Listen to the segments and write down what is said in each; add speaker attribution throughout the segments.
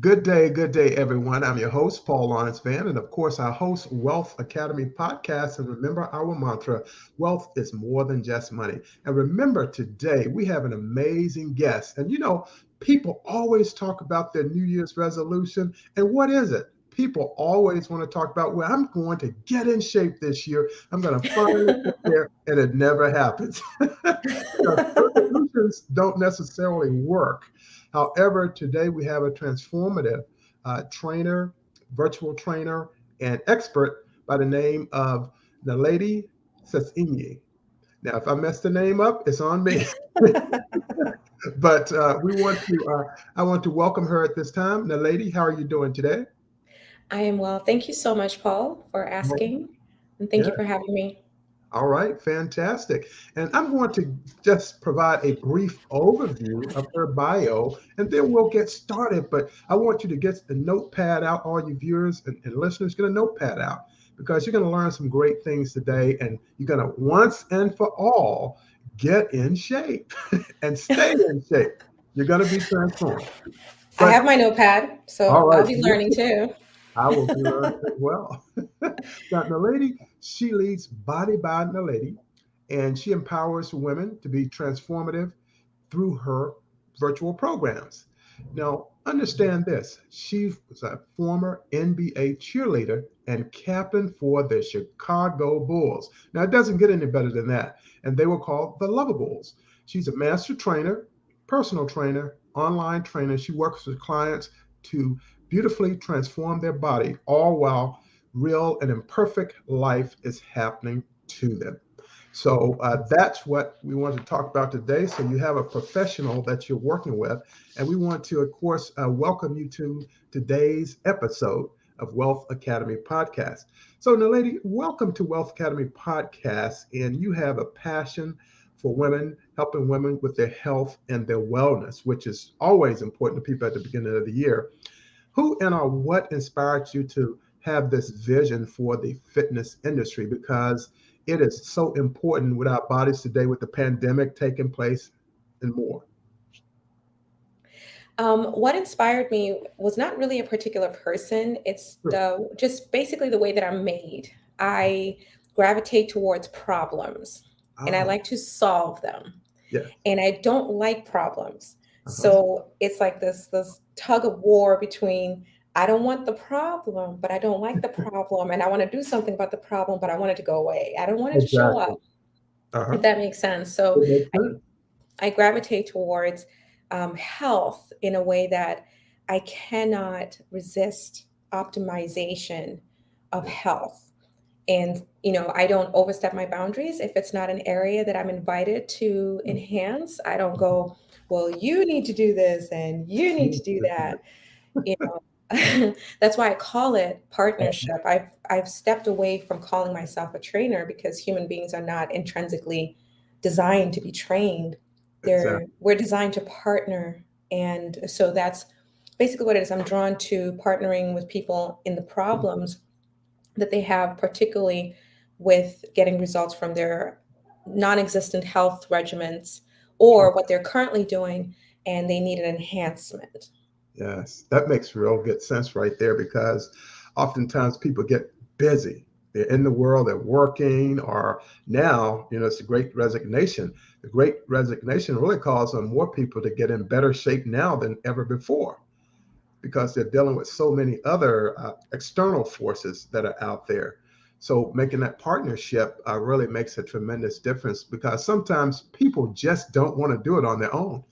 Speaker 1: Good day, everyone. I'm your host, Paul Lawrence Van, and of course, I host Wealth Academy podcast. And remember our mantra wealth is more than just money. And remember, today we have an amazing guest. And people always talk about their New Year's resolution. And what is it? People always want to talk about, well, I'm going to get in shape this year. I'm going to finally get there. And it never happens. Because resolutions don't necessarily work. However, today we have a transformative trainer, virtual trainer, and expert by the name of Naledi Sesinyi. Now, if I mess the name up, it's on me. But I want to welcome her at this time. Naledi, how are you doing today?
Speaker 2: I am well. Thank you so much, Paul, for asking. And thank
Speaker 1: Yeah.
Speaker 2: you for having me.
Speaker 1: All right, fantastic. And I'm going to just provide a brief overview of her bio, and then we'll get started. But I want you to get the notepad out, all you viewers and listeners, get a notepad out because you're going to learn some great things today, and you're going to once and for all get in shape and stay in shape. You're going to be transformed.
Speaker 2: I
Speaker 1: But
Speaker 2: have my notepad,
Speaker 1: all
Speaker 2: so
Speaker 1: right,
Speaker 2: I'll be learning too.
Speaker 1: I will be learning as well. Now, Naledi, she leads Body by Naledi, and she empowers women to be transformative through her virtual programs. Now, understand this. She was a former NBA cheerleader and captain for the Chicago Bulls. Now, it doesn't get any better than that. And they were called the Lover Bulls. She's a master trainer, personal trainer, online trainer. She works with clients to beautifully transform their body, all while real and imperfect life is happening to them. So that's what we want to talk about today. So you have a professional that you're working with, and we want to, of course, welcome you to today's episode of Wealth Academy Podcast. So, Naledi, welcome to Wealth Academy Podcast, and you have a passion for women, helping women with their health and their wellness, which is always important to people at the beginning of the year. Who and or what inspired you to have this vision for the fitness industry? Because it is so important with our bodies today, with the pandemic taking place and more.
Speaker 2: What inspired me was not really a particular person. It's
Speaker 1: Sure.
Speaker 2: the just basically the way that I'm made. I gravitate towards problems and I
Speaker 1: Ah,
Speaker 2: like to solve them.
Speaker 1: yes.
Speaker 2: And I don't like problems.
Speaker 1: Uh-huh.
Speaker 2: So it's like this tug of war between I don't want the problem, but I don't like the problem, and I want to do something about the problem, but I want it to go away. I don't want it to show
Speaker 1: Exactly.
Speaker 2: up, if
Speaker 1: Uh-huh.
Speaker 2: that makes sense. So
Speaker 1: It makes
Speaker 2: I,
Speaker 1: sense.
Speaker 2: I gravitate towards health in a way that I cannot resist optimization of
Speaker 1: Yeah.
Speaker 2: health. And, I don't overstep my boundaries. If it's not an area that I'm invited to enhance, I don't go, well, you need to do this and you need to do that. You know, that's why I call it partnership. I've stepped away from calling myself a trainer because human beings are not intrinsically designed to be trained.
Speaker 1: Exactly.
Speaker 2: We're designed to partner. And so that's basically what it is. I'm drawn to partnering with people in the problems that they have, particularly with getting results from their non existent health regimens
Speaker 1: Sure.
Speaker 2: or what they're currently doing, and they need an enhancement.
Speaker 1: Yes, that makes real good sense right there because oftentimes people get busy. They're in the world, they're working, or now, it's the great resignation. The great resignation really calls on more people to get in better shape now than ever before because they're dealing with so many other external forces that are out there. So making that partnership really makes a tremendous difference because sometimes people just don't want to do it on their own.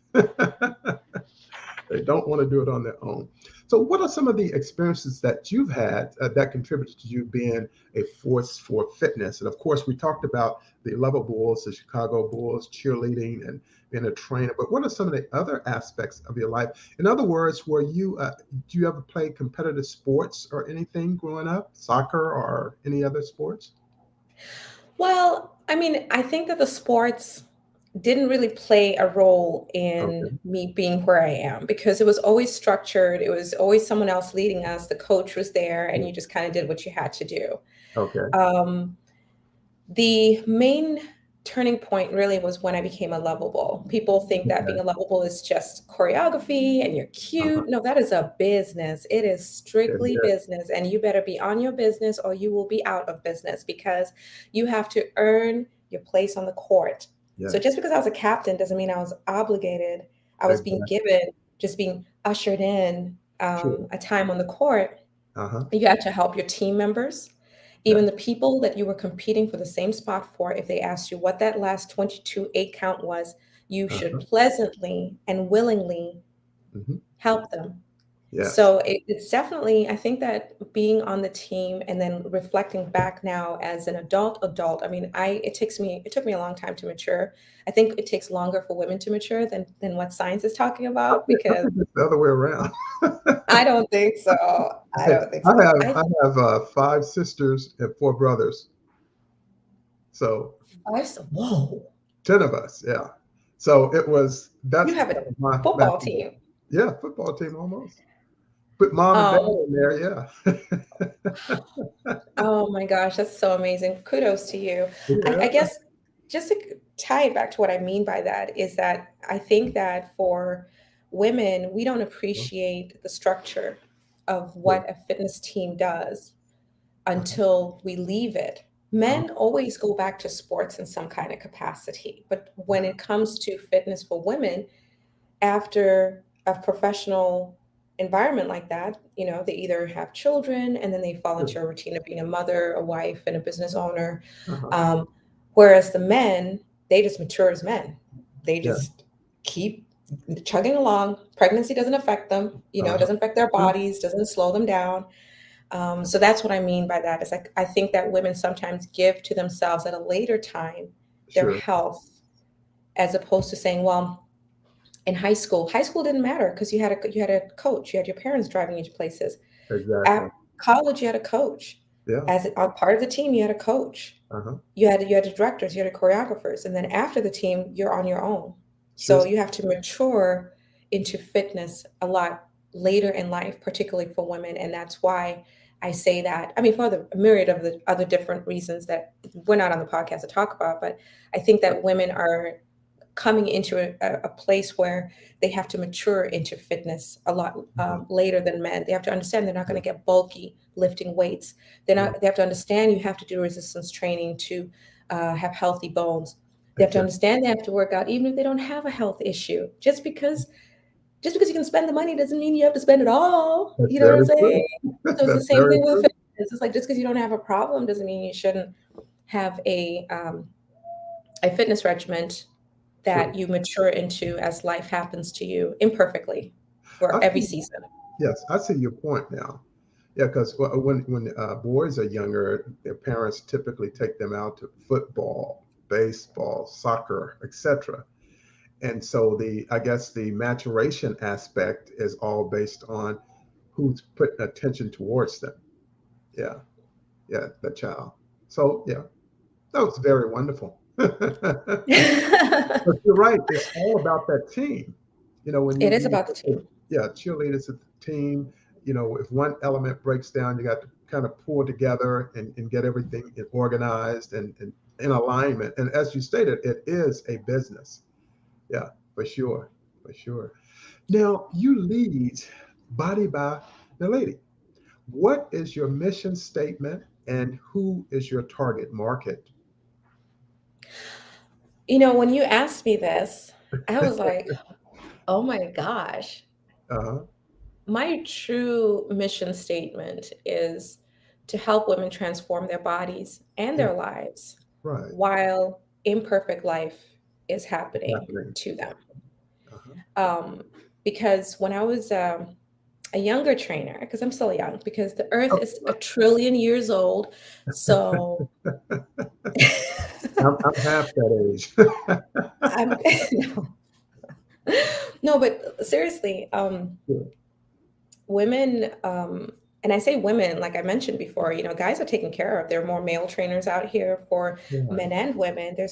Speaker 1: They don't want to do it on their own. So, what are some of the experiences that you've had that contributed to you being a force for fitness? And of course, we talked about the Level Bulls, the Chicago Bulls, cheerleading, and being a trainer. But what are some of the other aspects of your life? In other words, do you ever play competitive sports or anything growing up, soccer or any other sports?
Speaker 2: Well, I mean, I think that the sports didn't really play a role in
Speaker 1: Okay.
Speaker 2: me being where I am because it was always structured. It was always someone else leading us. The coach was there, and you just kind of did what you had to do.
Speaker 1: Okay.
Speaker 2: Um, the main turning point really was when I became a lovable. People think that being
Speaker 1: Okay.
Speaker 2: a lovable is just choreography and you're
Speaker 1: Uh-huh.
Speaker 2: cute. No, that is a business. It is
Speaker 1: It
Speaker 2: strictly
Speaker 1: is.
Speaker 2: business, and you better be on your business or you will be out of business because you have to earn your place on the court. So
Speaker 1: Yes.
Speaker 2: just because I was a captain doesn't mean I was obligated. I was being
Speaker 1: Exactly.
Speaker 2: given, just being ushered in
Speaker 1: Sure.
Speaker 2: a time on the court.
Speaker 1: Uh-huh.
Speaker 2: You had to help your team members, even
Speaker 1: Yes.
Speaker 2: the people that you were competing for the same spot for. If they asked you what that last 22 8 count was, you should
Speaker 1: Uh-huh.
Speaker 2: pleasantly and willingly
Speaker 1: Hmm.
Speaker 2: help them.
Speaker 1: Yes.
Speaker 2: So it's definitely, I think that being on the team and then reflecting back now as an adult, I mean, it took me a long time to mature. I think it takes longer for women to mature than what science is talking about,
Speaker 1: I
Speaker 2: because
Speaker 1: think it's the other way around.
Speaker 2: I don't think so. I
Speaker 1: Hey,
Speaker 2: don't think
Speaker 1: I
Speaker 2: so.
Speaker 1: have
Speaker 2: I
Speaker 1: I have five sisters and four brothers, so
Speaker 2: I said, whoa,
Speaker 1: 10 of us. Yeah. So
Speaker 2: you
Speaker 1: that's
Speaker 2: have
Speaker 1: kind
Speaker 2: a
Speaker 1: of my
Speaker 2: football
Speaker 1: background.
Speaker 2: team.
Speaker 1: Yeah, football team almost. Put mom and dad
Speaker 2: Um,
Speaker 1: in there. Yeah.
Speaker 2: oh my gosh, that's so amazing. Kudos to you. I
Speaker 1: Yeah.
Speaker 2: guess just to tie it back to what I mean by that is that I think that for women, we don't appreciate the structure of
Speaker 1: Sure.
Speaker 2: what a fitness team does
Speaker 1: Uh-huh.
Speaker 2: until we leave it.
Speaker 1: Uh-huh.
Speaker 2: Men always go back to sports in some kind of capacity, but when
Speaker 1: Yeah.
Speaker 2: it comes to fitness for women, after a professional environment like that, they either have children and then they fall
Speaker 1: Sure.
Speaker 2: into a routine of being a mother, a wife, and a business owner.
Speaker 1: Uh-huh.
Speaker 2: Um, Whereas the men, they just mature as men. They
Speaker 1: Yeah.
Speaker 2: just keep chugging along. Pregnancy doesn't affect them, it
Speaker 1: Uh-huh.
Speaker 2: doesn't affect their
Speaker 1: Sure.
Speaker 2: bodies, doesn't slow them down. So that's what I mean by that. Is like I think that women sometimes give to themselves at a later time their
Speaker 1: Sure.
Speaker 2: health, as opposed to saying, well, in high school didn't matter because you had a coach, you had your parents driving you to places. At
Speaker 1: Exactly.
Speaker 2: college, you had a coach.
Speaker 1: Yeah.
Speaker 2: As a part of the team, you had a coach.
Speaker 1: Uh-huh.
Speaker 2: You had the directors, you had the choreographers, and then after the team, you're on your own.
Speaker 1: Sure.
Speaker 2: So you have to mature into fitness a lot later in life, particularly for women, and that's why I say that. I mean, for the myriad of the other different reasons that we're not on the podcast to talk about, but I think that women are coming into a place where they have to mature into fitness a lot
Speaker 1: Uh-huh.
Speaker 2: later than men. They have to understand they're not going
Speaker 1: Yeah.
Speaker 2: to get bulky lifting weights. They're
Speaker 1: Yeah.
Speaker 2: not. They have to understand you have to do resistance training to have healthy bones. They have to
Speaker 1: Exactly.
Speaker 2: understand they have to work out even if they don't have a health issue. Just because you can spend the money doesn't mean you have to spend it all.
Speaker 1: That's
Speaker 2: You know what I'm
Speaker 1: very true.
Speaker 2: saying? So it's the
Speaker 1: That's
Speaker 2: same
Speaker 1: very
Speaker 2: thing with
Speaker 1: true.
Speaker 2: fitness. It's like just because you don't have a problem doesn't mean you shouldn't have a fitness regimen
Speaker 1: Sure.
Speaker 2: that you mature into as life happens to you imperfectly
Speaker 1: I
Speaker 2: for every
Speaker 1: see,
Speaker 2: season.
Speaker 1: yes, I see your point now. Yeah, because when boys are younger, their parents typically take them out to football, baseball, soccer, etc. And so I guess the maturation aspect is all based on who's putting attention towards them. Yeah, yeah, the child. So yeah, that was very wonderful. But
Speaker 2: It
Speaker 1: you're right. It's all about that team. When
Speaker 2: is about the team.
Speaker 1: yeah, cheerleaders of the team, if one element breaks down, you got to kind of pull together and get everything organized and in alignment. And as you stated, it is a business. Yeah, for sure. For sure. Now, you lead Body by Naledi. What is your mission statement and who is your target market?
Speaker 2: When you asked me this, I was like, oh my gosh.
Speaker 1: Uh-huh.
Speaker 2: My true mission statement is to help women transform their bodies and
Speaker 1: Yeah,
Speaker 2: their lives
Speaker 1: right.
Speaker 2: while imperfect life is
Speaker 1: It's
Speaker 2: happening
Speaker 1: happening.
Speaker 2: to
Speaker 1: Yeah.
Speaker 2: them.
Speaker 1: Uh-huh.
Speaker 2: Um, because when I was a younger trainer, because I'm still young, because the earth
Speaker 1: Okay,
Speaker 2: is a trillion years old. So
Speaker 1: I'm half that age.
Speaker 2: I'm no, no, but seriously,
Speaker 1: Sure.
Speaker 2: women, and I say women, like I mentioned before, guys are taken care of. There are more male trainers out here for
Speaker 1: Right.
Speaker 2: men and women. There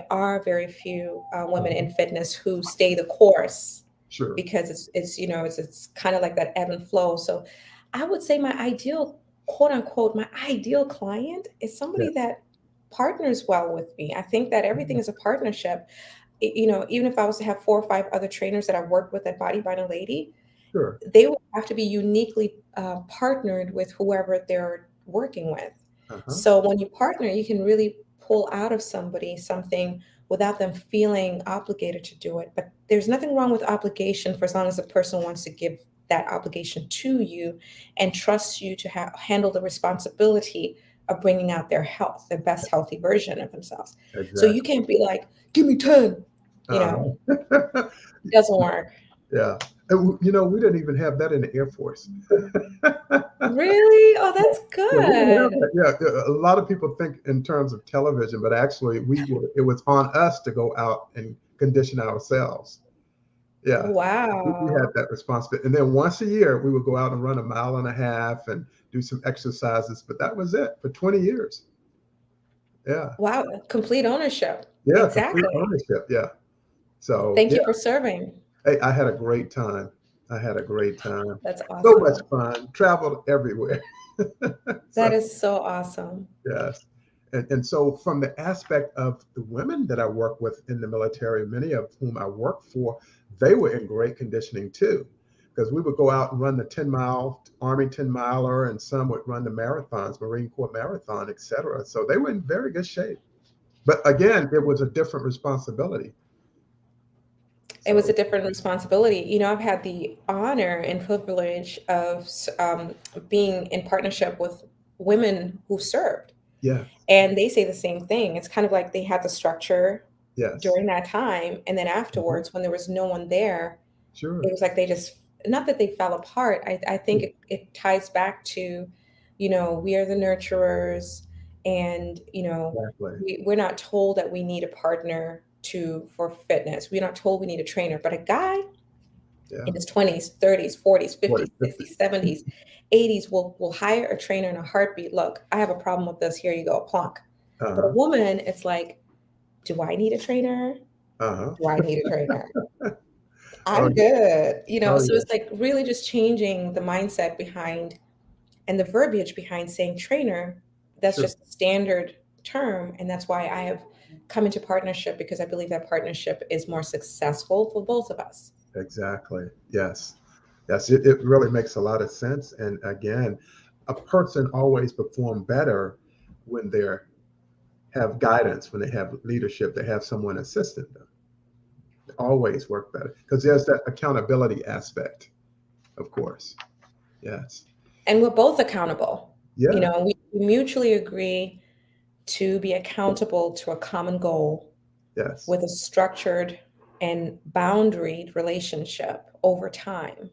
Speaker 2: are very few women
Speaker 1: Uh-huh.
Speaker 2: in fitness who stay the course
Speaker 1: Sure.
Speaker 2: because it's kind of like that ebb and flow. So I would say my ideal, quote unquote, my ideal client is
Speaker 1: Yeah.
Speaker 2: somebody that partners well with me. I think that everything
Speaker 1: Mhm.
Speaker 2: is a partnership. You know, even if I was to have 4 or 5 other trainers that I worked with at Body by Naledi,
Speaker 1: Sure.
Speaker 2: they will have to be uniquely partnered with whoever they're working with.
Speaker 1: Uh-huh.
Speaker 2: So when you partner, you can really pull out of somebody something without them feeling obligated to do it. But there's nothing wrong with obligation for as long as the person wants to give that obligation to you and trusts you to handle the responsibility of bringing out their health, their best healthy version of themselves. So you
Speaker 1: Exactly.
Speaker 2: can't be like, give me 10, you know,
Speaker 1: Uh-huh.
Speaker 2: it doesn't work.
Speaker 1: Yeah. And we didn't even have that in the Air Force.
Speaker 2: Really? Oh,
Speaker 1: Yeah,
Speaker 2: that's
Speaker 1: yeah, we didn't have
Speaker 2: good.
Speaker 1: that. Yeah, a lot of people think in terms of television, but actually, it was on us to go out and condition ourselves. Yeah, we had
Speaker 2: Wow.
Speaker 1: that responsibility, and then once a year, we would go out and run a mile and a half and do some exercises. But that was it for 20 years. Yeah,
Speaker 2: Wow, complete ownership.
Speaker 1: yeah, complete
Speaker 2: Exactly.
Speaker 1: ownership. Yeah. So
Speaker 2: Thank
Speaker 1: yeah,
Speaker 2: you for serving.
Speaker 1: hey, I had a great time. I had a great time.
Speaker 2: That's
Speaker 1: So much
Speaker 2: awesome.
Speaker 1: fun. Traveled everywhere. So
Speaker 2: That is so awesome.
Speaker 1: yes. And so, from the aspect of the women that I work with in the military, many of whom I work for, they were in great conditioning too. Because we would go out and run the 10-mile Army 10-miler, and some would run the marathons, Marine Corps marathon, et cetera. So they were in very good shape. But again, it was a different responsibility.
Speaker 2: It was
Speaker 1: So,
Speaker 2: a different responsibility. You know, I've had the honor and privilege of being in partnership with women who served,
Speaker 1: yeah,
Speaker 2: and they say the same thing. It's kind of like they had the structure
Speaker 1: yes,
Speaker 2: during that time, and then
Speaker 1: uh-huh,
Speaker 2: afterwards, when there was no one there, it
Speaker 1: sure,
Speaker 2: was like they just, not that they fell apart. I think
Speaker 1: yeah,
Speaker 2: it ties back to, you know, we are the nurturers, and you know,
Speaker 1: exactly.
Speaker 2: we're not told that we need a partner to for fitness. We're not told we need a trainer, but a guy
Speaker 1: Yeah,
Speaker 2: in his 20s, 30s, 40s,
Speaker 1: what
Speaker 2: 50s,
Speaker 1: is 50?
Speaker 2: 60s, 70s, 80s will hire a trainer in a heartbeat. Look, I have a problem with this. Here you go, plunk. But a
Speaker 1: Uh-huh,
Speaker 2: woman, it's like, do I need a trainer?
Speaker 1: uh-huh.
Speaker 2: Do I need a trainer?
Speaker 1: Oh,
Speaker 2: I'm
Speaker 1: yeah.
Speaker 2: good. You know,
Speaker 1: Oh,
Speaker 2: so
Speaker 1: yeah.
Speaker 2: it's like really just changing the mindset behind and the verbiage behind saying trainer. That's
Speaker 1: Sure.
Speaker 2: just a standard term. And that's why I have come into partnership because I believe that partnership is more successful for both of us.
Speaker 1: Exactly. Yes. Yes. It really makes a lot of sense. And again, a person always perform better when they have guidance, when they have leadership, they have someone assisting them. They always work better because there's that accountability aspect, of course. Yes.
Speaker 2: And we're both accountable. You
Speaker 1: Yeah.
Speaker 2: know, we mutually agree to be accountable to a common goal
Speaker 1: Yes.
Speaker 2: with a structured and boundaried relationship over time.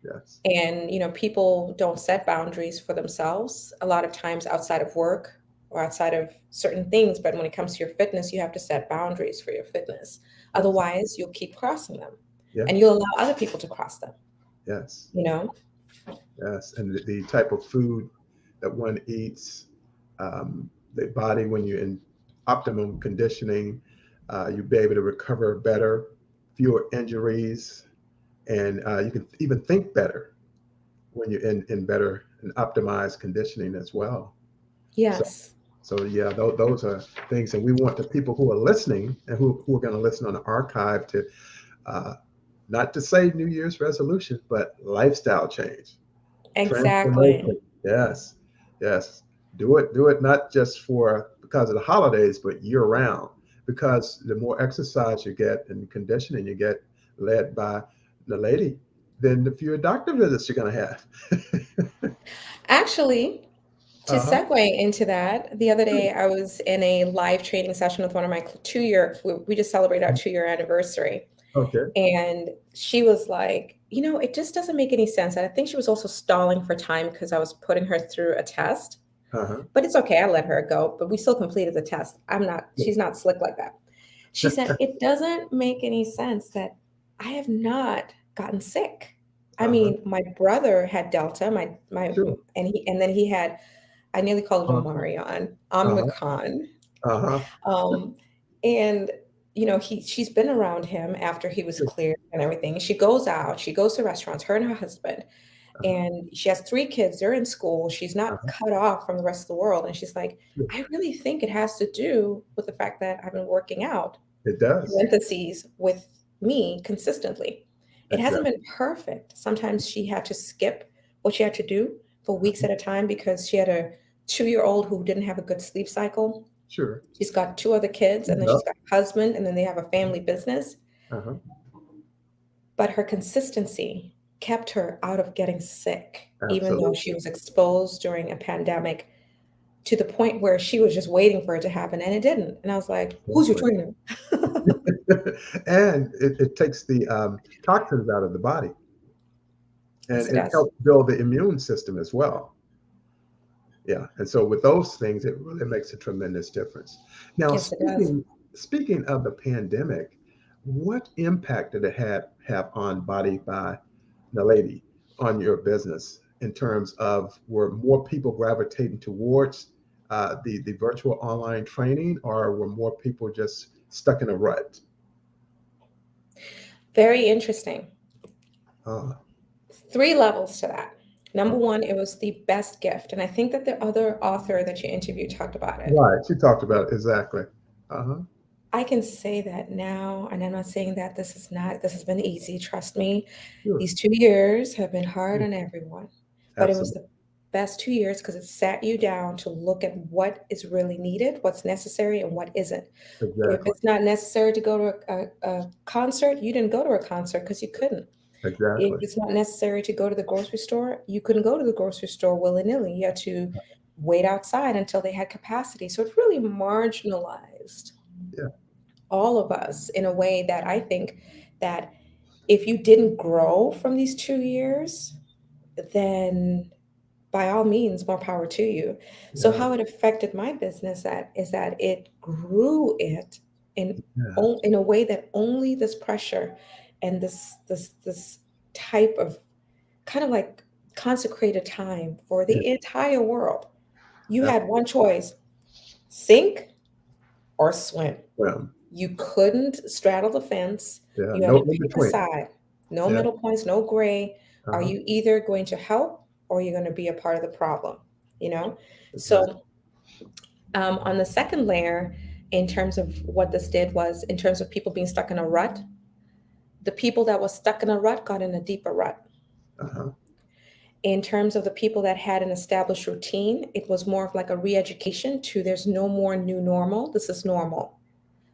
Speaker 1: Yes.
Speaker 2: And, you know, people don't set boundaries for themselves a lot of times outside of work or outside of certain things. But when it comes to your fitness, you have to set boundaries for your fitness.
Speaker 1: Yes.
Speaker 2: Otherwise, you'll keep crossing them
Speaker 1: Yeah.
Speaker 2: and you'll allow other people to cross them,
Speaker 1: Yes.
Speaker 2: you know?
Speaker 1: Yes. And the type of food that one eats, the body, when you're in optimum conditioning, you'll be able to recover better, fewer injuries, and you can even think better when you're in better and optimized conditioning as well. So,
Speaker 2: Yes.
Speaker 1: so yeah, those are things, and we want the people who are listening and who are going to listen on the archive to uh, not to say New Year's resolution, but lifestyle change.
Speaker 2: Exactly.
Speaker 1: Transformation. Yes. Yes. Do it not just for because of the holidays, but year round. Because the more exercise you get and conditioning you get led by the lady, then the fewer doctor visits you're gonna have.
Speaker 2: Actually, to
Speaker 1: Uh-huh.
Speaker 2: segue into that, the other day I was in a live training session with one of my 2 year, we just celebrated our 2 year anniversary.
Speaker 1: Okay.
Speaker 2: And she was like, you know, it just doesn't make any sense. And I think she was also stalling for time because I was putting her through a test.
Speaker 1: Uh-huh.
Speaker 2: But it's okay, I let her go. But we still completed the test. She's not slick like that. She said, it doesn't make any sense that I have not gotten sick. I
Speaker 1: Uh-huh.
Speaker 2: mean, my brother had Delta,
Speaker 1: Sure.
Speaker 2: and then he had, I nearly called it
Speaker 1: Uh-huh.
Speaker 2: Omarion,
Speaker 1: Uh-huh.
Speaker 2: Omicron.
Speaker 1: Uh-huh.
Speaker 2: Um, and you know, she's been around him after he was
Speaker 1: Sure.
Speaker 2: cleared and everything. She goes out, she goes to restaurants, her and her husband.
Speaker 1: Uh-huh.
Speaker 2: and she has 3 kids. They're in school. She's not
Speaker 1: Uh-huh.
Speaker 2: cut off from the rest of the world. And she's like,
Speaker 1: Sure.
Speaker 2: I really think it has to do with the fact that I've been working out,
Speaker 1: It does.
Speaker 2: parentheses, with me consistently. It hasn't
Speaker 1: Exactly.
Speaker 2: been perfect. Sometimes she had to skip what she had to do for weeks
Speaker 1: Uh-huh.
Speaker 2: at a time because she had a 2-year old who didn't have a good sleep cycle.
Speaker 1: Sure.
Speaker 2: She's got 2 other kids, and then
Speaker 1: Yep.
Speaker 2: she's got a husband, and then they have a family business.
Speaker 1: Uh-huh.
Speaker 2: But her consistency kept her out of getting sick, even though she
Speaker 1: Absolutely.
Speaker 2: was exposed during a pandemic to the point where she was just waiting for it to happen, and it didn't. And I was like, "Who's your
Speaker 1: Exactly.
Speaker 2: trainer?"
Speaker 1: And it takes the toxins out of the body, and
Speaker 2: Yes, it
Speaker 1: it
Speaker 2: does.
Speaker 1: helps build the immune system as well. Yeah, and so with those things, it really makes a tremendous difference. Now,
Speaker 2: Yes, it does.
Speaker 1: speaking of the pandemic, what impact did it have on Body by Naledi on your business in terms of were more people gravitating towards the virtual online training, or were more people just stuck in a rut?
Speaker 2: Very interesting.
Speaker 1: Uh,
Speaker 2: 3 levels to that. Number
Speaker 1: okay.
Speaker 2: 1, it was the best gift, and I think that the other author that you interviewed talked about it.
Speaker 1: Right, she talked about it, exactly. Uh-huh.
Speaker 2: I can say that now, and I'm not saying that this has been easy, trust me.
Speaker 1: Sure.
Speaker 2: These 2 years have been hard
Speaker 1: Yeah,
Speaker 2: on everyone, but it was
Speaker 1: absolutely.
Speaker 2: the best 2 years because it sat you down to look at what is really needed, what's necessary, and what isn't. If
Speaker 1: Exactly.
Speaker 2: it's not necessary to go to a concert, you didn't go to a concert because you couldn't. If
Speaker 1: Exactly.
Speaker 2: it's not necessary to go to the grocery store, you couldn't go to the grocery store willy-nilly. You had to wait outside until they had capacity. So it really marginalized
Speaker 1: Yeah.
Speaker 2: all of us in a way that I think that if you didn't grow from these 2 years, then by all means, more power to you. So
Speaker 1: Yeah.
Speaker 2: how it affected my business that is that it grew it in
Speaker 1: Yeah.
Speaker 2: in a way that only this pressure and this type of kind of like consecrated time for
Speaker 1: Yeah.
Speaker 2: the entire world. You
Speaker 1: That's
Speaker 2: had one choice: sink or swim.
Speaker 1: well.
Speaker 2: You couldn't straddle the fence.
Speaker 1: Yeah.
Speaker 2: You had
Speaker 1: No
Speaker 2: to
Speaker 1: in
Speaker 2: pick a
Speaker 1: between.
Speaker 2: side. No
Speaker 1: Yeah.
Speaker 2: middle points, no gray. Are
Speaker 1: Uh-huh.
Speaker 2: you either going to help or you're going to be a part of the problem? You know?
Speaker 1: Exactly.
Speaker 2: So, on the second layer, in terms of what this did was in terms of people being stuck in a rut, the people that was stuck in a rut got in a deeper rut.
Speaker 1: Uh-huh.
Speaker 2: In terms of the people that had an established routine, it was more of like a re education to there's no more new normal. This is normal.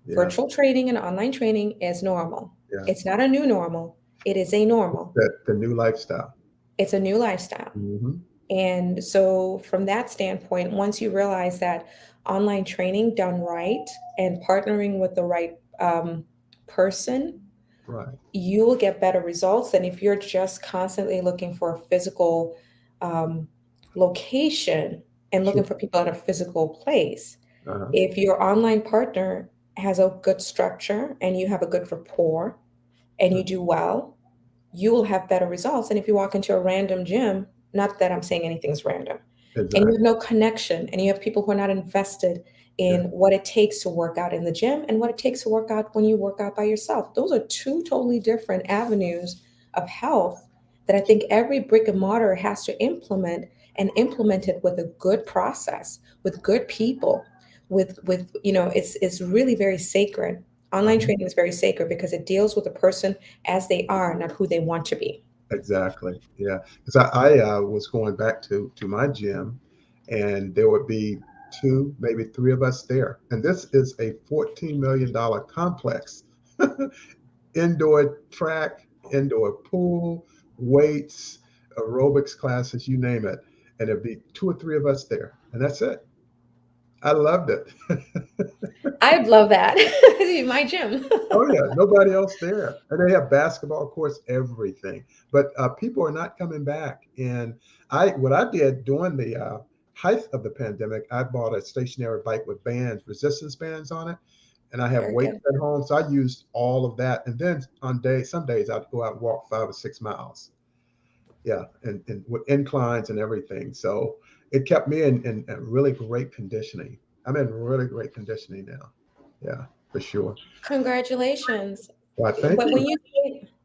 Speaker 1: Yeah.
Speaker 2: Virtual training and online training is normal.
Speaker 1: Yeah.
Speaker 2: It's not a new normal, it is a normal.
Speaker 1: That the new lifestyle.
Speaker 2: It's a new lifestyle.
Speaker 1: Hmm.
Speaker 2: And so, from that standpoint, once you realize that online training done right and partnering with the right person,
Speaker 1: Right.
Speaker 2: you will get better results than if you're just constantly looking for a physical um, location and looking
Speaker 1: Sure.
Speaker 2: for people in a physical place.
Speaker 1: Uh-huh.
Speaker 2: If your online partner has a good structure and you have a good rapport and
Speaker 1: Uh,
Speaker 2: you do well, you will have better results than if you walk into a random gym. Not that I'm saying anything's random, and you
Speaker 1: exactly.
Speaker 2: have no connection, and you have people who are not invested
Speaker 1: Yeah.
Speaker 2: in what it takes to work out in the gym and what it takes to work out when you work out by yourself. Those are 2 totally different avenues of health that I think every brick and mortar has to implement, and implement it with a good process, with good people, with it's really very sacred. Online
Speaker 1: Uh-huh.
Speaker 2: training is very sacred because it deals with a person as they are, not who they want to be.
Speaker 1: Exactly. Yeah. Because I was going back to my gym, and there would be two, maybe three of us there. And this is a $14 million complex. Indoor track, indoor pool, weights, aerobics classes, you name it. And there'd be two or three of us there. And that's it. I loved it.
Speaker 2: I'd love that. My gym.
Speaker 1: Oh yeah, nobody else there, and they have basketball courts, everything. But people are not coming back. And what I did during the height of the pandemic, I bought a stationary bike with bands, resistance bands on it, and I have
Speaker 2: Very
Speaker 1: weights
Speaker 2: good.
Speaker 1: at home, so I used all of that. And then some days I'd go out and walk 5 or 6 miles. Yeah, and with inclines and everything. So it kept me in really great conditioning. I'm in really great conditioning now. Yeah, for sure.
Speaker 2: Congratulations.
Speaker 1: Well, thank
Speaker 2: But
Speaker 1: you.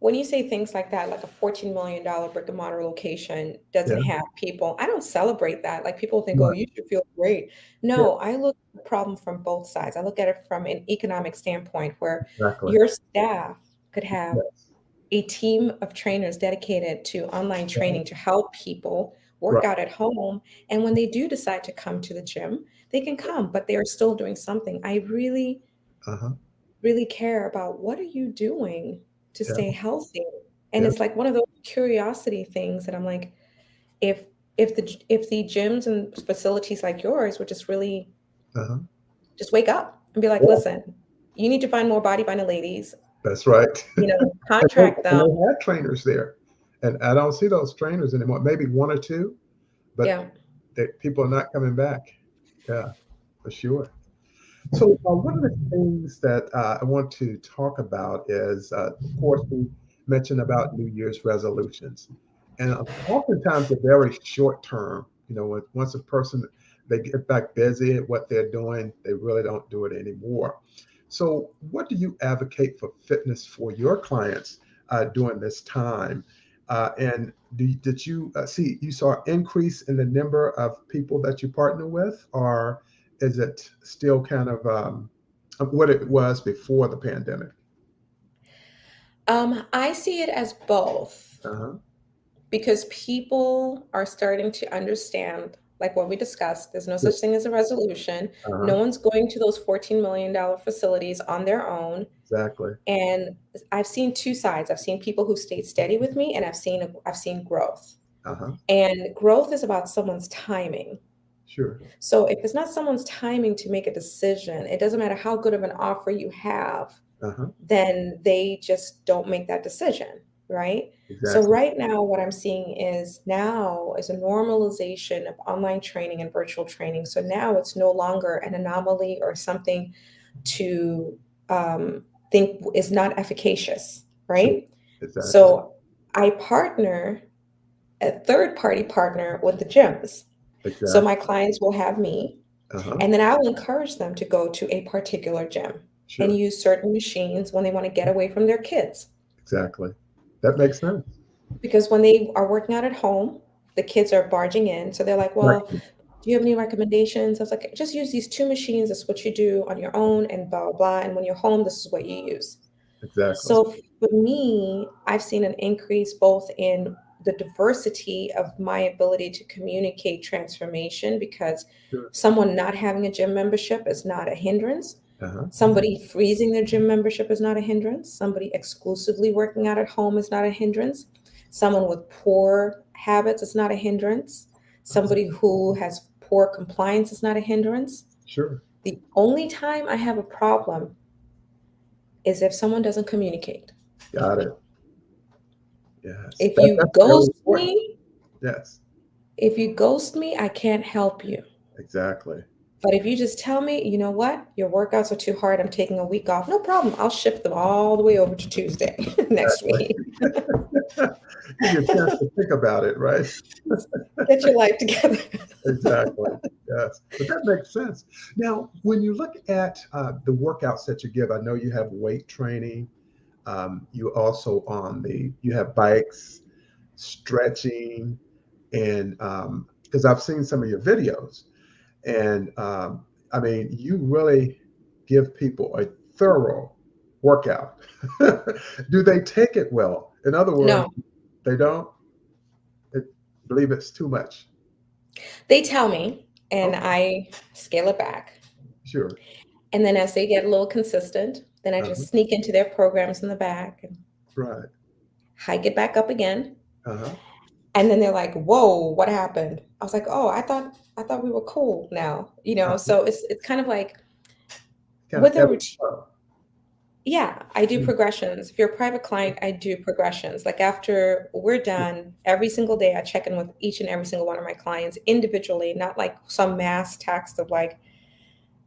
Speaker 2: when you say things like that, like a $14 million brick and mortar location doesn't
Speaker 1: Yeah.
Speaker 2: have people, I don't celebrate that. Like people think, oh,
Speaker 1: Right.
Speaker 2: you should feel great.
Speaker 1: Yeah.
Speaker 2: No, I look at the problem from both sides. I look at it from an economic standpoint where
Speaker 1: Exactly.
Speaker 2: your staff could have
Speaker 1: Yes.
Speaker 2: a team of trainers dedicated to online
Speaker 1: Right.
Speaker 2: training to help people work
Speaker 1: Right.
Speaker 2: out at home. And when they do decide to come to the gym, they can come, but they are still doing something. I really,
Speaker 1: Uh-huh.
Speaker 2: really care about what are you doing to
Speaker 1: Yeah.
Speaker 2: stay healthy? And
Speaker 1: Yeah.
Speaker 2: it's like one of those curiosity things that I'm like, if if the gyms and facilities like yours would just really
Speaker 1: Uh-huh.
Speaker 2: just wake up and be like,
Speaker 1: Yeah.
Speaker 2: listen, you need to find more body by the ladies,
Speaker 1: That's right.
Speaker 2: contract
Speaker 1: And
Speaker 2: them.
Speaker 1: they had trainers there, and I don't see those trainers anymore. Maybe one or two, but
Speaker 2: Yeah.
Speaker 1: people are not coming back. Yeah, for sure. So one of the things that I want to talk about is, of course, we mentioned about New Year's resolutions, and oftentimes they're very short term. Once a person they get back busy at what they're doing, they really don't do it anymore. So, what do you advocate for fitness for your clients during this time? And did you see you saw increase in the number of people that you partner with, or is it still kind of what it was before the pandemic?
Speaker 2: I see it as both
Speaker 1: Uh-huh.
Speaker 2: because people are starting to understand, like what we discussed, there's no
Speaker 1: Yeah.
Speaker 2: such thing as a resolution.
Speaker 1: Uh-huh.
Speaker 2: No one's going to those $14 million facilities on their own.
Speaker 1: Exactly.
Speaker 2: And I've seen two sides. I've seen people who stayed steady with me, and I've seen growth.
Speaker 1: Uh-huh.
Speaker 2: And growth is about someone's timing.
Speaker 1: Sure.
Speaker 2: So if it's not someone's timing to make a decision, it doesn't matter how good of an offer you have,
Speaker 1: Uh-huh.
Speaker 2: then they just don't make that decision, right? So
Speaker 1: Exactly.
Speaker 2: right now, what I'm seeing is now is a normalization of online training and virtual training. So now it's no longer an anomaly or something to think is not efficacious,
Speaker 1: Sure.
Speaker 2: right?
Speaker 1: Exactly.
Speaker 2: So I partner, a third party partner with the gyms. So my
Speaker 1: Exactly.
Speaker 2: clients will have me,
Speaker 1: Uh-huh.
Speaker 2: and then I will encourage them to go to a particular gym and
Speaker 1: Sure.
Speaker 2: use certain machines when they want to get away from their kids.
Speaker 1: Exactly. That makes sense.
Speaker 2: Because when they are working out at home, the kids are barging in. So they're like, well,
Speaker 1: Exactly.
Speaker 2: do you have any recommendations? I was like, just use these two machines. That's what you do on your own, and blah, blah, blah. And when you're home, this is what you use.
Speaker 1: Exactly.
Speaker 2: So for me, I've seen an increase both in the diversity of my ability to communicate transformation because
Speaker 1: Sure.
Speaker 2: someone not having a gym membership is not a hindrance.
Speaker 1: Uh-huh.
Speaker 2: Somebody freezing their gym membership is not a hindrance. Somebody exclusively working out at home is not a hindrance. Someone with poor habits is not a hindrance. Somebody who has poor compliance is not a hindrance.
Speaker 1: Sure.
Speaker 2: The only time I have a problem is if someone doesn't communicate.
Speaker 1: Got it. Yes.
Speaker 2: If you
Speaker 1: That's very
Speaker 2: ghost
Speaker 1: important.
Speaker 2: me,
Speaker 1: Yes.
Speaker 2: if you ghost me, I can't help you.
Speaker 1: Exactly.
Speaker 2: But if you just tell me, you know what, your workouts are too hard, I'm taking a week off, no problem. I'll shift them all the way over to Tuesday next
Speaker 1: Exactly.
Speaker 2: week.
Speaker 1: Give you a chance to think about it, right?
Speaker 2: Get your life together.
Speaker 1: Exactly. Yes. But that makes sense. Now, when you look at the workouts that you give, I know you have weight training. You also you have bikes, stretching, and because I've seen some of your videos, and I mean, you really give people a thorough workout. Do they take it well? In other words,
Speaker 2: No,
Speaker 1: they don't it, believe it's too much.
Speaker 2: they tell me, and
Speaker 1: Okay,
Speaker 2: I scale it back.
Speaker 1: sure.
Speaker 2: And then as they get a little consistent, then I
Speaker 1: Uh-huh.
Speaker 2: just sneak into their programs in the back and
Speaker 1: Right.
Speaker 2: hike it back up again.
Speaker 1: Uh-huh.
Speaker 2: And then they're like, "Whoa, what happened?" I was like, "Oh, I thought we were cool now."
Speaker 1: Uh-huh.
Speaker 2: So it's kind of like
Speaker 1: Kind of
Speaker 2: with a
Speaker 1: ebb and
Speaker 2: routine.
Speaker 1: flow.
Speaker 2: Yeah, I do
Speaker 1: Mm,
Speaker 2: progressions. If you're a private client, I do progressions. Like after we're
Speaker 1: sure.
Speaker 2: done, every single day I check in with each and every single one of my clients individually, not like some mass text of like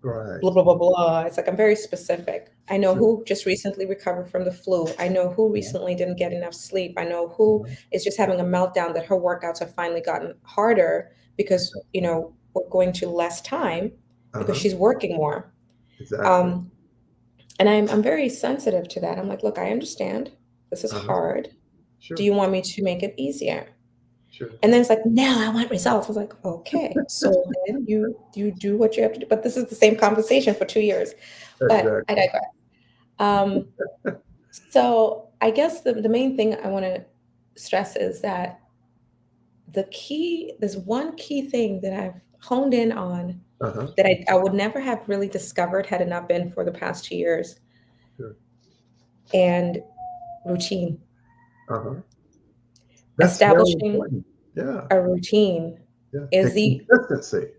Speaker 2: blah,
Speaker 1: Right.
Speaker 2: blah, blah, blah. It's like I'm very specific. I know
Speaker 1: Sure.
Speaker 2: who just recently recovered from the flu. I know who
Speaker 1: Uh-huh.
Speaker 2: recently didn't get enough sleep. I know who
Speaker 1: Uh-huh.
Speaker 2: is just having a meltdown that her workouts have finally gotten harder because,
Speaker 1: Exactly.
Speaker 2: we're going to less time because
Speaker 1: Uh-huh.
Speaker 2: she's working more.
Speaker 1: Exactly.
Speaker 2: Um, And I'm very sensitive to that. I'm like, look, I understand this is
Speaker 1: Uh-huh.
Speaker 2: hard. Do
Speaker 1: Sure.
Speaker 2: you want me to make it easier?
Speaker 1: Sure.
Speaker 2: And then it's like, no, I want results. I was like, okay, so then you do what you have to do. But this is the same conversation for 2 years. But I
Speaker 1: Exactly.
Speaker 2: digress. Um, so I guess the main thing I want to stress is that there's one key thing that I've honed in on
Speaker 1: Uh-huh.
Speaker 2: that I would never have really discovered had it not been for the past 2 years,
Speaker 1: Sure.
Speaker 2: and routine.
Speaker 1: Uh-huh. That's very
Speaker 2: Establishing
Speaker 1: important. Yeah.
Speaker 2: a routine
Speaker 1: Yeah.
Speaker 2: is
Speaker 1: And
Speaker 2: the
Speaker 1: consistency.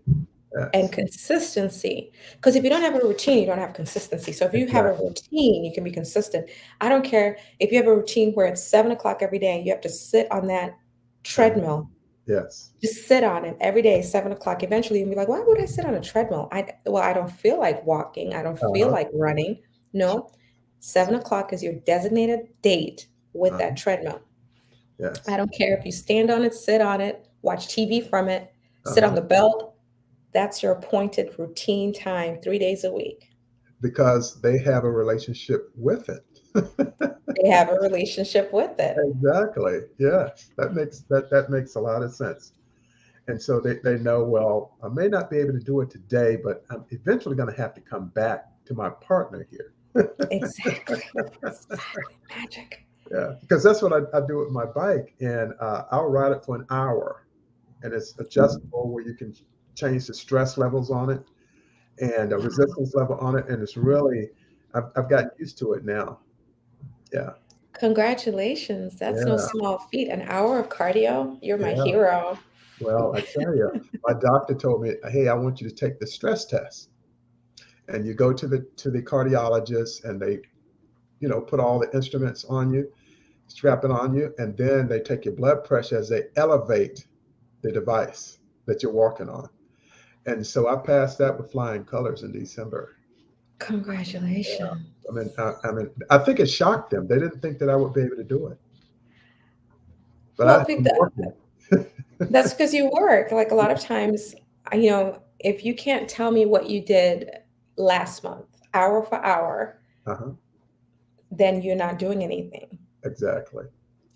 Speaker 2: and
Speaker 1: Yes.
Speaker 2: consistency. Because if you don't have a routine, you don't have consistency. So if you have a
Speaker 1: Exactly.
Speaker 2: routine, you can be consistent. I don't care if you have a routine where it's 7 o'clock every day, you have to sit on that
Speaker 1: Uh-huh.
Speaker 2: treadmill.
Speaker 1: Yes.
Speaker 2: Just sit on it every day, 7 o'clock. Eventually, you'll be like, why would I sit on a treadmill? I don't feel like walking. I don't feel
Speaker 1: Uh-huh.
Speaker 2: like running.
Speaker 1: Sure.
Speaker 2: No, 7 o'clock is your designated date with
Speaker 1: Uh-huh.
Speaker 2: that treadmill. I
Speaker 1: Yes.
Speaker 2: don't care if you stand on it, sit on it, watch TV from it, sit on
Speaker 1: Uh-huh.
Speaker 2: the belt. That's your appointed routine time, 3 days a week.
Speaker 1: Because they have a relationship with it.
Speaker 2: They have a relationship with it.
Speaker 1: Exactly. Yes. That makes a lot of sense. And so they know, well, I may not be able to do it today, but I'm eventually going to have to come back to my partner here.
Speaker 2: Exactly. Exactly. Magic.
Speaker 1: Yeah, because that's what I do with my bike, and I'll ride it for an hour, and it's adjustable where you can change the stress levels on it and a
Speaker 2: Wow.
Speaker 1: resistance level on it, and it's really I've gotten used to it now. Yeah,
Speaker 2: Congratulations. That's no
Speaker 1: yeah,
Speaker 2: small feat. An hour of cardio. You're my
Speaker 1: yeah.
Speaker 2: hero.
Speaker 1: Well, I tell you, my doctor told me, "Hey, I want you to take the stress test," and you go to the cardiologist, and they put all the instruments on you, strap it on you, and then they take your blood pressure as they elevate the device that you're walking on. And so I passed that with flying colors in December.
Speaker 2: Congratulations.
Speaker 1: I think it shocked them. They didn't think that I would be able to do it, but
Speaker 2: Well,
Speaker 1: I've been working.
Speaker 2: that's because you work. Like a lot of times, if you can't tell me what you did last month, hour for hour,
Speaker 1: Uh-huh.
Speaker 2: then you're not doing anything.
Speaker 1: Exactly.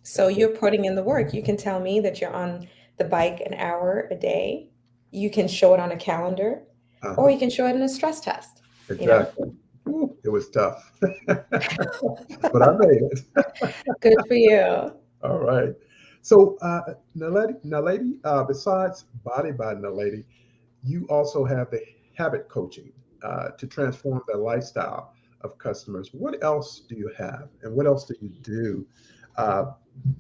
Speaker 2: So you're putting in the work. You can tell me that you're on the bike an hour a day. You can show it on a calendar, or
Speaker 1: Uh-huh.
Speaker 2: you can show it in a stress test, you know?
Speaker 1: Exactly. Ooh, it was tough, but I made it.
Speaker 2: Good for you.
Speaker 1: All right. So, Naledi, besides Body by Naledi, you also have the habit coaching to transform the lifestyle of customers. What else do you have, and what else do you do uh,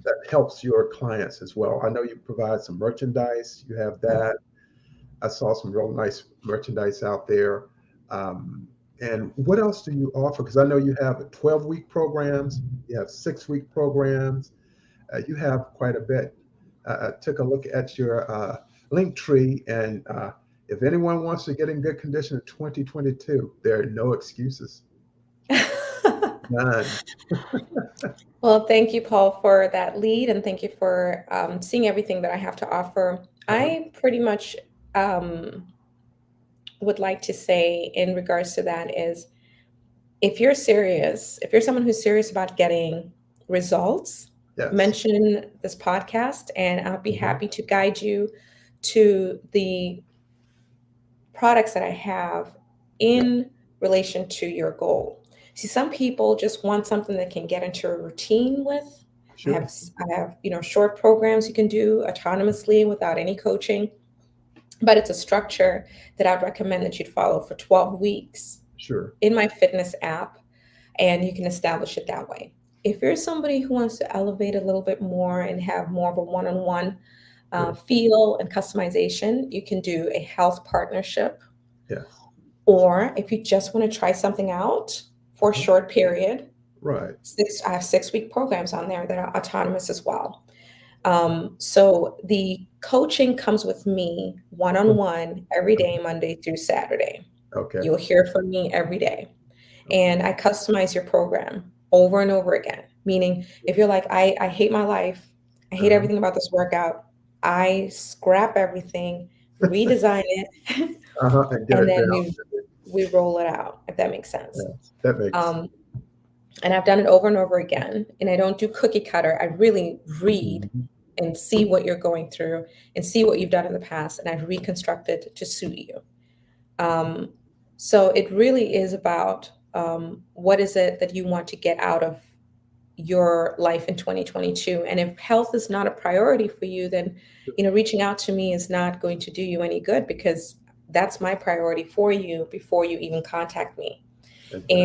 Speaker 1: that helps your clients as well? I know you provide some merchandise. You have that. I saw some real nice merchandise out there. Um, and what else do you offer? Because I know you have 12-week programs, you have 6-week programs, you have quite a bit. I took a look at your link tree, and if anyone wants to get in good condition in 2022, there are no excuses. None.
Speaker 2: Well, thank you, Paul, for that lead, and thank you for seeing everything that I have to offer.
Speaker 1: Uh-huh.
Speaker 2: I pretty much um, would like to say, in regards to that, is if you're serious, if you're someone who's serious about getting results,
Speaker 1: Yes.
Speaker 2: mention this podcast, and I'll be
Speaker 1: Mhm.
Speaker 2: happy to guide you to the products that I have
Speaker 1: Yeah.
Speaker 2: in relation to your goal. See, some people just want something that can get into a routine with.
Speaker 1: Sure.
Speaker 2: I have, short programs you can do autonomously without any coaching, but it's a structure that I'd recommend that you'd follow for 12 weeks
Speaker 1: Sure.
Speaker 2: in my fitness app, and you can establish it that way. If you're somebody who wants to elevate a little bit more and have more of a one-on-one
Speaker 1: Sure.
Speaker 2: feel and customization, you can do a health partnership.
Speaker 1: Yes.
Speaker 2: Or if you just want to try something out for a
Speaker 1: Uh-huh.
Speaker 2: short period,
Speaker 1: Right.
Speaker 2: I have 6-week programs on there that are autonomous as well. So the coaching comes with me one on one every day, Monday through Saturday.
Speaker 1: Okay.
Speaker 2: You'll hear from me every day.
Speaker 1: Okay.
Speaker 2: And I customize your program over and over again. Meaning, if you're like, I hate my life, I hate
Speaker 1: Uh-huh.
Speaker 2: everything about this workout, I scrap everything, redesign it,
Speaker 1: Uh-huh. And get
Speaker 2: and
Speaker 1: it
Speaker 2: then
Speaker 1: down.
Speaker 2: we roll it out, if that makes sense.
Speaker 1: Yes, that makes.
Speaker 2: Um, and I've done it over and over again. And I don't do cookie cutter. I really read
Speaker 1: Mhm.
Speaker 2: and see what you're going through and see what you've done in the past, and I reconstruct it to suit you. Um, so it really is about what is it that you want to get out of your life in 2022. And if health is not a priority for you, then reaching out to me is not going to do you any good, because that's my priority for you before you even contact me.
Speaker 1: Exactly.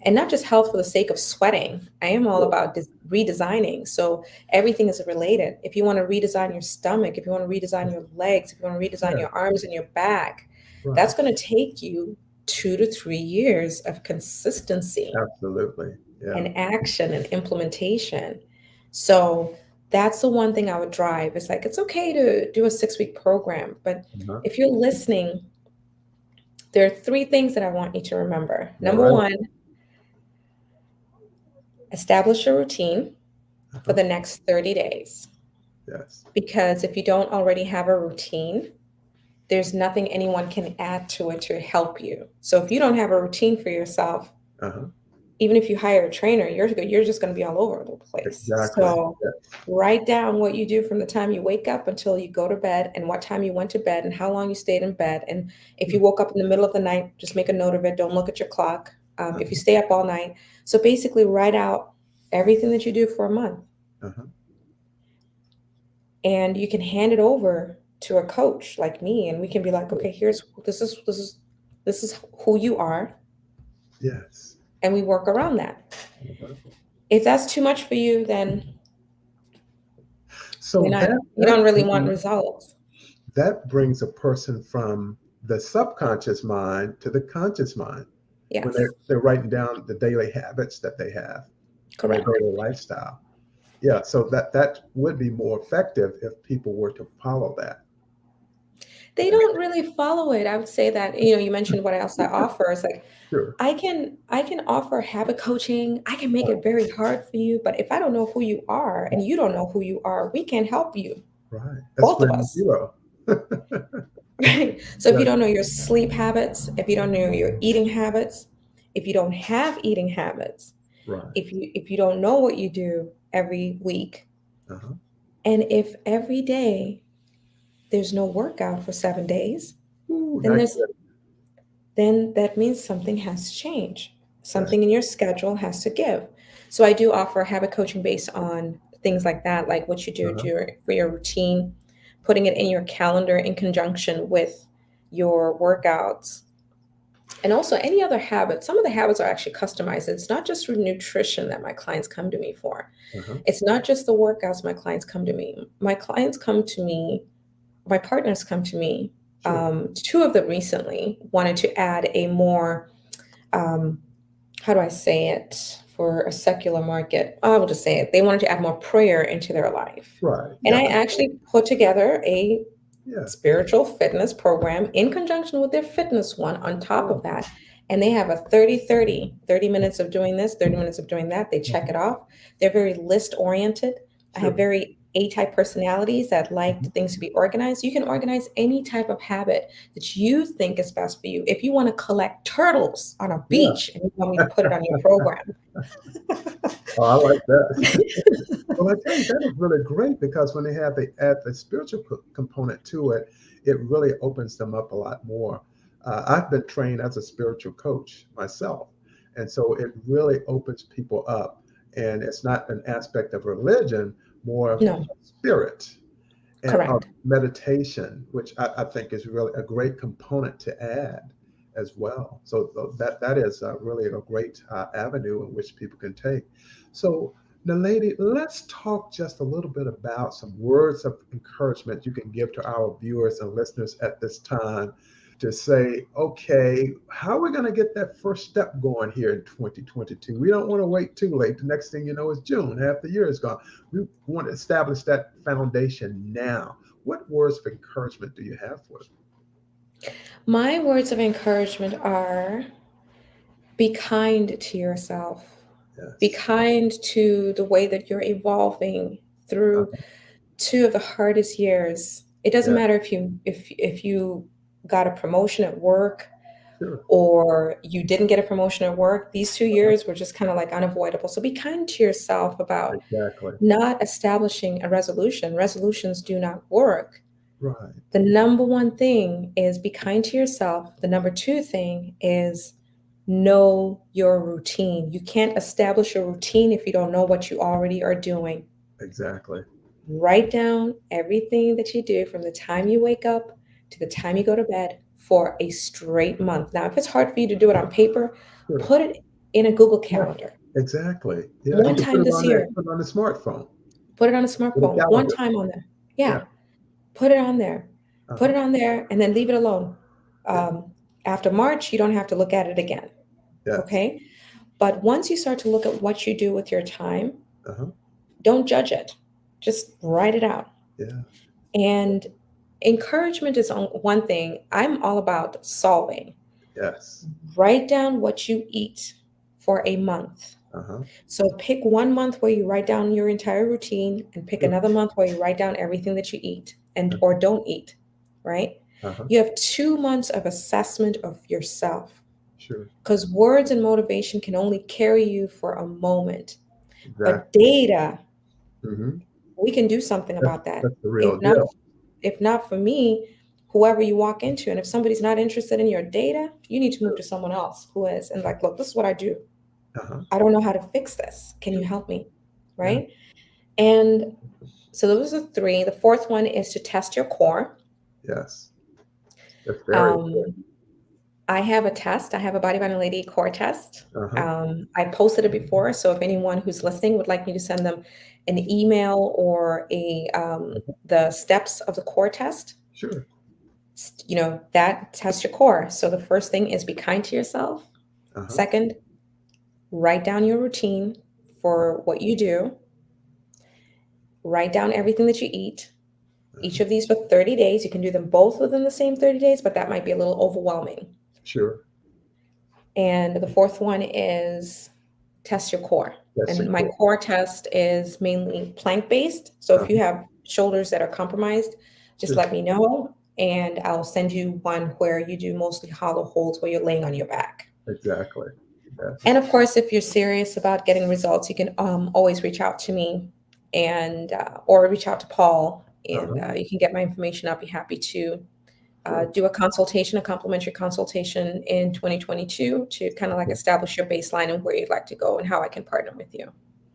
Speaker 2: And not just health for the sake of sweating. I am all
Speaker 1: Sure.
Speaker 2: about redesigning. So everything is related. If you want to redesign your stomach, if you want to redesign your legs, if you want to redesign
Speaker 1: Yeah,
Speaker 2: your arms and your back,
Speaker 1: right.
Speaker 2: that's going to take you 2 to 3 years of consistency
Speaker 1: Absolutely. Yeah.
Speaker 2: and action and implementation. So that's the one thing I would drive. It's like, it's okay to do a 6 week program, but
Speaker 1: Uh-huh.
Speaker 2: if you're listening, there are 3 things that I want you to remember.
Speaker 1: All
Speaker 2: Number
Speaker 1: right.
Speaker 2: one, establish a routine for
Speaker 1: Uh-huh.
Speaker 2: the next 30 days.
Speaker 1: Yes.
Speaker 2: Because if you don't already have a routine, there's nothing anyone can add to it to help you. So if you don't have a routine for yourself,
Speaker 1: Uh-huh.
Speaker 2: even if you hire a trainer, you're just going to be all over the place.
Speaker 1: Exactly.
Speaker 2: So
Speaker 1: Yes.
Speaker 2: write down what you do from the time you wake up until you go to bed, and what time you went to bed, and how long you stayed in bed. And if you woke up in the middle of the night, just make a note of it. Don't look at your clock. If you
Speaker 1: Uh-huh.
Speaker 2: stay up all night, so basically write out everything that you do for a month,
Speaker 1: Uh-huh.
Speaker 2: and you can hand it over to a coach like me, and we can be like,
Speaker 1: Sure.
Speaker 2: okay, here's this is who you are,
Speaker 1: Yes.
Speaker 2: and we work around that.
Speaker 1: Uh-huh.
Speaker 2: If that's too much for you, then you're
Speaker 1: So
Speaker 2: not
Speaker 1: that
Speaker 2: you don't really want
Speaker 1: brings
Speaker 2: results.
Speaker 1: that brings a person from the subconscious mind to the conscious mind when
Speaker 2: Yes,
Speaker 1: they're writing down the daily habits that they have or their
Speaker 2: correct.
Speaker 1: daily lifestyle. Yeah, so that would be more effective if people were to follow that.
Speaker 2: They don't really follow it. I would say that, you mentioned what else I offer. It's like
Speaker 1: Sure.
Speaker 2: I can offer habit coaching. I can make it very hard for you, but if I don't know who you are and you don't know who you are, we can't help you,
Speaker 1: Right. That's
Speaker 2: both of
Speaker 1: ground
Speaker 2: us.
Speaker 1: zero.
Speaker 2: Right? So if you
Speaker 1: Yeah,
Speaker 2: don't know your sleep habits, if you don't know your eating habits, if you don't have eating habits,
Speaker 1: right.
Speaker 2: if you don't know what you do every week,
Speaker 1: Uh-huh.
Speaker 2: and if every day there's no workout for 7 days,
Speaker 1: Ooh,
Speaker 2: then
Speaker 1: not
Speaker 2: there's
Speaker 1: good.
Speaker 2: then that means something has to change.
Speaker 1: That's
Speaker 2: Something in your schedule has to give. So I do offer habit coaching based on things like that, like what you do
Speaker 1: uh-huh.
Speaker 2: for your routine, putting it in your calendar in conjunction with your workouts. And also any other habit. Some of the habits are actually customized. It's not just for nutrition that my clients come to me for.
Speaker 1: Uh-huh.
Speaker 2: It's not just the workouts my clients come to me. My partners come to me.
Speaker 1: Sure.
Speaker 2: 2 of them recently wanted to add a more, um, how do I say it, for a secular market? I will just say it. They wanted to add more prayer into their life.
Speaker 1: Right.
Speaker 2: And
Speaker 1: Yeah.
Speaker 2: I actually put together a
Speaker 1: Yeah.
Speaker 2: spiritual fitness program in conjunction with their fitness one on top
Speaker 1: Oh.
Speaker 2: of that. And they have a 30 minutes of doing this, 30 minutes of doing that. They check
Speaker 1: Mhm.
Speaker 2: it off. They're very list oriented. I have
Speaker 1: Sure.
Speaker 2: very A type personalities that like
Speaker 1: Mhm.
Speaker 2: things to be organized. You can organize any type of habit that you think is best for you. If you want to collect turtles on a
Speaker 1: Yeah.
Speaker 2: beach and you want me to put it on your program,
Speaker 1: Oh, I like that. Well, I tell you, that is really great because when they have the add the spiritual component to it, it really opens them up a lot more. I've been trained as a spiritual coach myself, and so it really opens people up. And it's not an aspect of religion, more of
Speaker 2: no,
Speaker 1: spirit and of
Speaker 2: correct.
Speaker 1: meditation, which I think is really a great component to add as well. So that is really a great avenue in which people can take. So, Naledi, let's talk just a little bit about some words of encouragement you can give to our viewers and listeners at this time to say, okay, how are we going to get that first step going here in 2022? We don't want to wait too late. The next thing you know is June, half the year is gone. We want to establish that foundation now. What words of encouragement do you have for us?
Speaker 2: My words of encouragement are: be kind to yourself. Be
Speaker 1: Yes.
Speaker 2: kind to the way that you're evolving
Speaker 1: Uh,
Speaker 2: through 2 of the hardest years. It doesn't
Speaker 1: yeah.
Speaker 2: matter if you got a promotion at work,
Speaker 1: Sure.
Speaker 2: or you didn't get a promotion at work. These 2 years were just kind of like unavoidable. So be kind to yourself about
Speaker 1: Exactly.
Speaker 2: not establishing a resolution. Resolutions do not work.
Speaker 1: Right.
Speaker 2: The number one thing is be kind to yourself. The number two thing is know your routine. You can't establish a routine if you don't know what you already are doing.
Speaker 1: Exactly.
Speaker 2: Write down everything that you do from the time you wake up to the time you go to bed for a straight month. Now, if it's hard for you to do it on paper,
Speaker 1: Sure.
Speaker 2: put it in a Google
Speaker 1: Yeah.
Speaker 2: Calendar.
Speaker 1: Exactly. Yeah. You
Speaker 2: One
Speaker 1: can put
Speaker 2: time
Speaker 1: it
Speaker 2: this
Speaker 1: on that.
Speaker 2: year,
Speaker 1: Put it on the smartphone
Speaker 2: put it on a
Speaker 1: with a
Speaker 2: smartphone. One
Speaker 1: calendar.
Speaker 2: time on there.
Speaker 1: Yeah.
Speaker 2: Yeah, put it on there. Put
Speaker 1: Uh-huh.
Speaker 2: it on there and then leave it alone.
Speaker 1: Yeah.
Speaker 2: Um, After March, you don't have to look at it again.
Speaker 1: Yes.
Speaker 2: Okay. But once you start to look at what you do with your time,
Speaker 1: Uh-huh.
Speaker 2: don't judge it. Just write it out.
Speaker 1: Yeah.
Speaker 2: And encouragement is one thing. I'm all about solving.
Speaker 1: Yes.
Speaker 2: Write down what you eat for a month.
Speaker 1: Uh-huh.
Speaker 2: So pick one month where you write down your entire routine and pick
Speaker 1: Sure.
Speaker 2: another month where you write down everything that you eat and
Speaker 1: Uh-huh.
Speaker 2: or don't eat, right?
Speaker 1: Uh-huh.
Speaker 2: You have 2 months of assessment of yourself
Speaker 1: Sure.
Speaker 2: because words and motivation can only carry you for a moment. But
Speaker 1: Exactly.
Speaker 2: data,
Speaker 1: Mm-hmm.
Speaker 2: we can do something about that.
Speaker 1: That's the real
Speaker 2: If not,
Speaker 1: deal.
Speaker 2: if not for me, whoever you walk into, and if somebody's not interested in your data, you need to move
Speaker 1: Sure.
Speaker 2: to someone else who is. And like, look, this is what I do.
Speaker 1: Uh-huh.
Speaker 2: I don't know how to fix this. Can you
Speaker 1: Sure.
Speaker 2: help me?
Speaker 1: Yeah.
Speaker 2: Right? And so those are three. The fourth one is to test your core.
Speaker 1: Yes. That's very important.
Speaker 2: Um, I have a test. I have a Body by Naledi core test.
Speaker 1: Uh-huh.
Speaker 2: I posted it before, so if anyone who's listening would like me to send them an email or a
Speaker 1: Uh-huh.
Speaker 2: the steps of the core test,
Speaker 1: Sure.
Speaker 2: that test your core. So the first thing is be kind to yourself.
Speaker 1: Uh-huh.
Speaker 2: Second, write down your routine for what you do. Write down everything that you eat. Each
Speaker 1: Uh-huh.
Speaker 2: of these for 30 days. You can do them both within the same 30 days, but that might be a little overwhelming.
Speaker 1: Sure.
Speaker 2: And the fourth one is test your core.
Speaker 1: That's the
Speaker 2: And my
Speaker 1: core.
Speaker 2: core test is mainly plank based. So if you
Speaker 1: Uh-huh.
Speaker 2: have shoulders that are compromised, just
Speaker 1: Sure.
Speaker 2: let me know. And I'll send you one where you do mostly hollow holds where you're laying on your back.
Speaker 1: Exactly.
Speaker 2: And
Speaker 1: Yes.
Speaker 2: of course, if you're serious about getting results, you can always reach out to me and or reach out to Paul, and
Speaker 1: Uh-huh.
Speaker 2: you can get my information. I'll be happy to
Speaker 1: Sure.
Speaker 2: do a consultation, a complimentary consultation in 2022 to kind of like
Speaker 1: Okay.
Speaker 2: establish your baseline and where you'd like to go and how I can partner with you.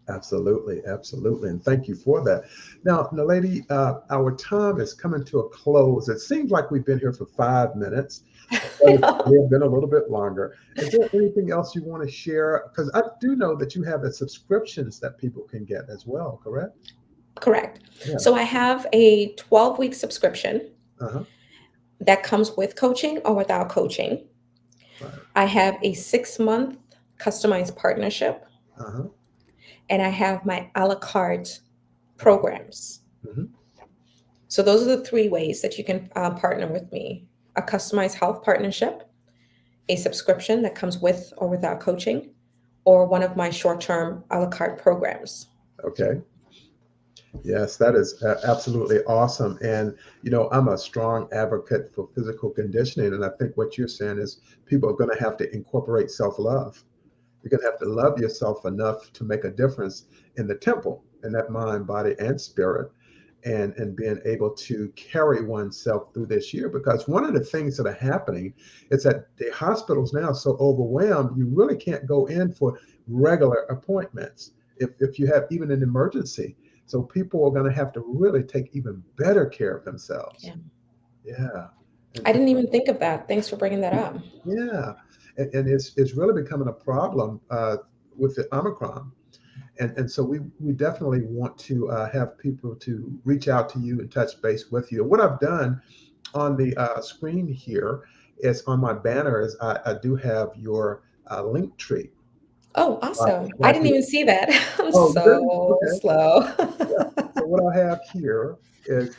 Speaker 1: Absolutely, absolutely, and thank you for that. Now, Naledi, our time is coming to a close. It seems like we've been here for 5 minutes, but it may have been a little bit longer. Is there anything else you want to share? Because I do know that you have the subscriptions that people can get as well, correct?
Speaker 2: Correct.
Speaker 1: Yeah.
Speaker 2: So I have a 12-week subscription
Speaker 1: Uh-huh.
Speaker 2: that comes with coaching or without coaching.
Speaker 1: Right.
Speaker 2: I have a 6-month customized partnership,
Speaker 1: Uh-huh.
Speaker 2: and I have my a la carte programs.
Speaker 1: Hmm.
Speaker 2: So those are the three ways that you can partner with me: a customized health partnership, a subscription that comes with or without coaching, or one of my short-term a la carte programs.
Speaker 1: Okay. Yes, that is absolutely awesome. And, I'm a strong advocate for physical conditioning. And I think what you're saying is people are going to have to incorporate self love. You're going to have to love yourself enough to make a difference in the temple, in that mind, body, and spirit, and being able to carry oneself through this year. Because one of the things that are happening is that the hospitals now are so overwhelmed, you really can't go in for regular appointments if you have even an emergency. So people are going to have to really take even better care of themselves.
Speaker 2: Yeah.
Speaker 1: Yeah. And,
Speaker 2: I didn't even think of that. Thanks for bringing that up.
Speaker 1: yeah. And it's really becoming a problem with the Omicron. And so we definitely want to have people to reach out to you and touch base with you. What I've done on the screen here is on my banner is I do have your link tree.
Speaker 2: Oh,
Speaker 1: Right,
Speaker 2: awesome. I
Speaker 1: right
Speaker 2: didn't
Speaker 1: here.
Speaker 2: even see that. I'm
Speaker 1: Oh, you didn't?
Speaker 2: so
Speaker 1: Okay.
Speaker 2: slow.
Speaker 1: Yeah. So what I have here is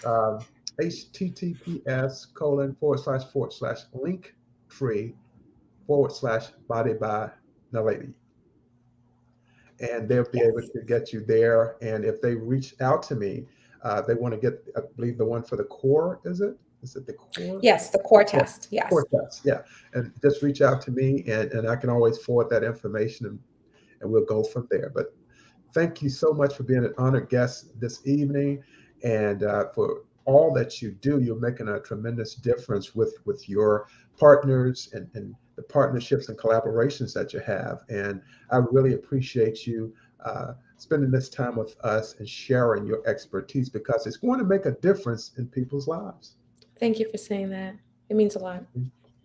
Speaker 1: https:// link tree / body by Naledi. And they'll be able
Speaker 2: Yes.
Speaker 1: to get you there. And if they reach out to me, They want to get, I believe, the one for the core, is it? Is it the core?
Speaker 2: Yes, the core
Speaker 1: Yeah,
Speaker 2: test. Yes.
Speaker 1: core test. Yeah. And just reach out to me, and I can always forward that information, and we'll go from there. But thank you so much for being an honored guest this evening, and for all that you do. You're making a tremendous difference with your partners, and the partnerships and collaborations that you have. And I really appreciate you spending this time with us and sharing your expertise, because it's going to make a difference in people's lives.
Speaker 2: Thank you for saying that. It means a lot.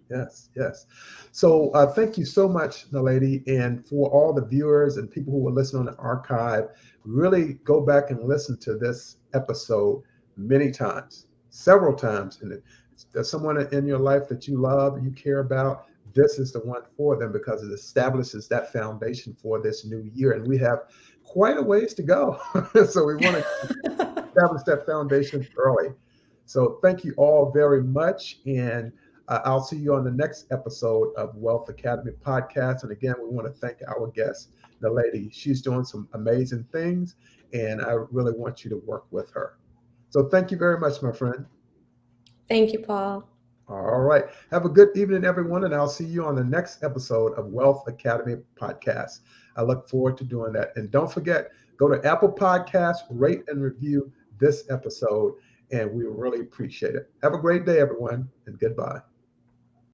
Speaker 1: Yes, yes. So thank you so much, Naledi. And for all the viewers and people who will listen on the archive, really go back and listen to this episode many times, several times. And if there's someone in your life that you love, you care about, this is the one for them, because it establishes that foundation for this new year. And we have quite a ways to go. So we want to establish that foundation early. So thank you all very much. And I'll see you on the next episode of Wealth Academy Podcast. And again, we want to thank our guest, the lady. She's doing some amazing things, and I really want you to work with her. So thank you very much, my friend.
Speaker 2: Thank you, Paul.
Speaker 1: All right. Have a good evening, everyone, and I'll see you on the next episode of Wealth Academy Podcast. I look forward to doing that. And don't forget, go to Apple Podcasts, rate and review this episode, and we really appreciate it. Have a great day, everyone, and goodbye.